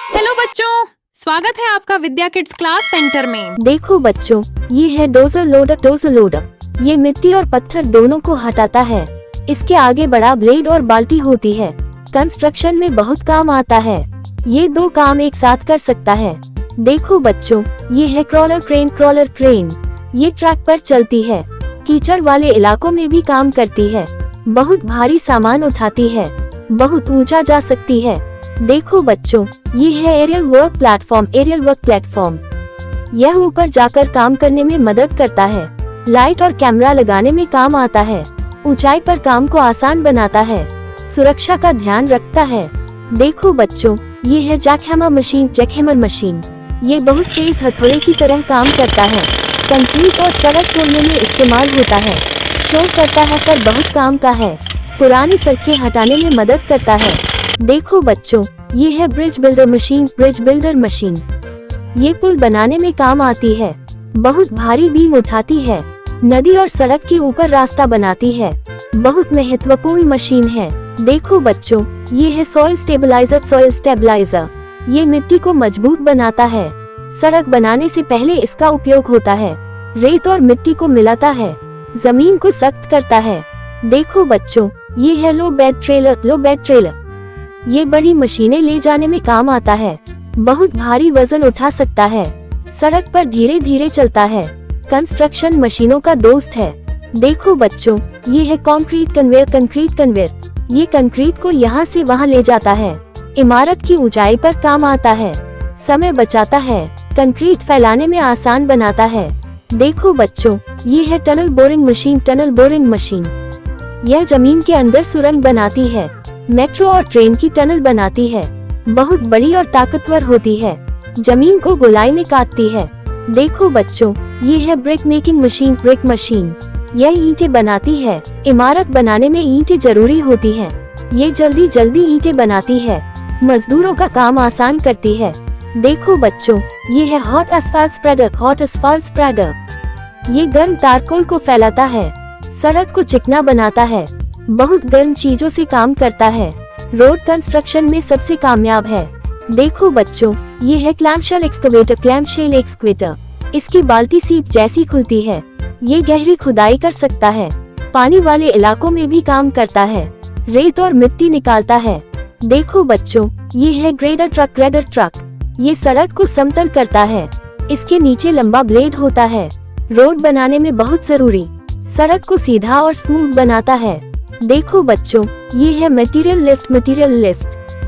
Hello बच्चों, स्वागत है आपका विद्या किड्स क्लास सेंटर में। देखो बच्चों, ये है डोजर लोडर। ये मिट्टी और पत्थर दोनों को हटाता है। इसके आगे बड़ा ब्लेड और बाल्टी होती है। कंस्ट्रक्शन में बहुत काम आता है। ये दो काम एक साथ कर सकता है। देखो बच्चों, ये है क्रॉलर क्रेन। ये ट्रैक पर चलती है। कीचड़ वाले इलाकों में भी काम करती है। बहुत भारी सामान उठाती है। बहुत ऊंचा जा सकती है। देखो बच्चों, ये है एरियल वर्क प्लेटफॉर्म। यह ऊपर जाकर काम करने में मदद करता है। लाइट और कैमरा लगाने में काम आता है। ऊंचाई पर काम को आसान बनाता है। सुरक्षा का ध्यान रखता है। देखो बच्चों, ये है जैकहैमर मशीन। ये बहुत तेज हथौड़े की तरह काम करता है। कंक्रीट और सड़क तोड़ने में इस्तेमाल होता है। शोर करता है पर बहुत काम का है। पुरानी सड़कें हटाने में मदद करता है। देखो बच्चों, ये है ब्रिज बिल्डर मशीन। ये पुल बनाने में काम आती है। बहुत भारी बीम उठाती है। नदी और सड़क के ऊपर रास्ता बनाती है। बहुत महत्वपूर्ण मशीन है। देखो बच्चों, ये है सॉइल स्टेबलाइजर। ये मिट्टी को मजबूत बनाता है। सड़क बनाने से पहले इसका उपयोग होता है। रेत और मिट्टी को मिलाता है। जमीन को सख्त करता है। देखो बच्चों, ये है लो बेड ट्रेलर। ये बड़ी मशीनें ले जाने में काम आता है। बहुत भारी वजन उठा सकता है। सड़क पर धीरे धीरे चलता है। कंस्ट्रक्शन मशीनों का दोस्त है। देखो बच्चों, ये है कंक्रीट कन्वेयर। ये कंक्रीट को यहाँ से वहाँ ले जाता है। इमारत की ऊंचाई पर काम आता है। समय बचाता है। कंक्रीट फैलाने में आसान बनाता है। देखो बच्चों, ये है टनल बोरिंग मशीन। यह जमीन के अंदर सुरंग बनाती है। मेट्रो और ट्रेन की टनल बनाती है। बहुत बड़ी और ताकतवर होती है। जमीन को गोलाई में काटती है। देखो बच्चों, ये है ब्रिक मशीन। यह ईंटें बनाती है। इमारत बनाने में ईंटें जरूरी होती हैं। ये जल्दी ईंटें बनाती है। मजदूरों का काम आसान करती है। देखो बच्चों, ये है हॉट असफाल्ट स्प्रेडर। ये गर्म तारकोल को फैलाता है। सड़क को चिकना बनाता है। बहुत गर्म चीजों से काम करता है। रोड कंस्ट्रक्शन में सबसे कामयाब है। देखो बच्चों, ये है क्लैमशेल एक्सकवेटर। इसकी बाल्टी सीप जैसी खुलती है। ये गहरी खुदाई कर सकता है। पानी वाले इलाकों में भी काम करता है। रेत और मिट्टी निकालता है। देखो बच्चों, ये है ग्रेडर ट्रक। ये सड़क को समतल करता है। इसके नीचे लंबा ब्लेड होता है। रोड बनाने में बहुत जरूरी। सड़क को सीधा और स्मूथ बनाता है। देखो बच्चों, ये है मटेरियल लिफ्ट।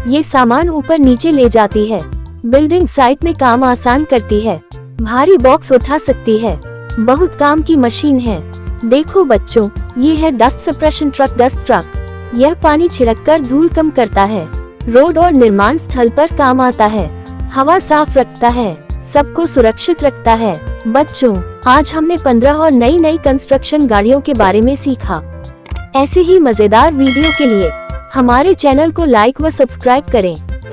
ये सामान ऊपर नीचे ले जाती है। बिल्डिंग साइट में काम आसान करती है। भारी बॉक्स उठा सकती है। बहुत काम की मशीन है। देखो बच्चों, ये है डस्ट सप्रेशन ट्रक। यह पानी छिड़ककर धूल कम करता है। रोड और निर्माण स्थल पर काम आता है। हवा साफ रखता है। सबको सुरक्षित रखता है। बच्चों, आज हमने 15 और नई कंस्ट्रक्शन गाड़ियों के बारे में सीखा। ऐसे ही मजेदार वीडियो के लिए हमारे चैनल को लाइक व सब्सक्राइब करें।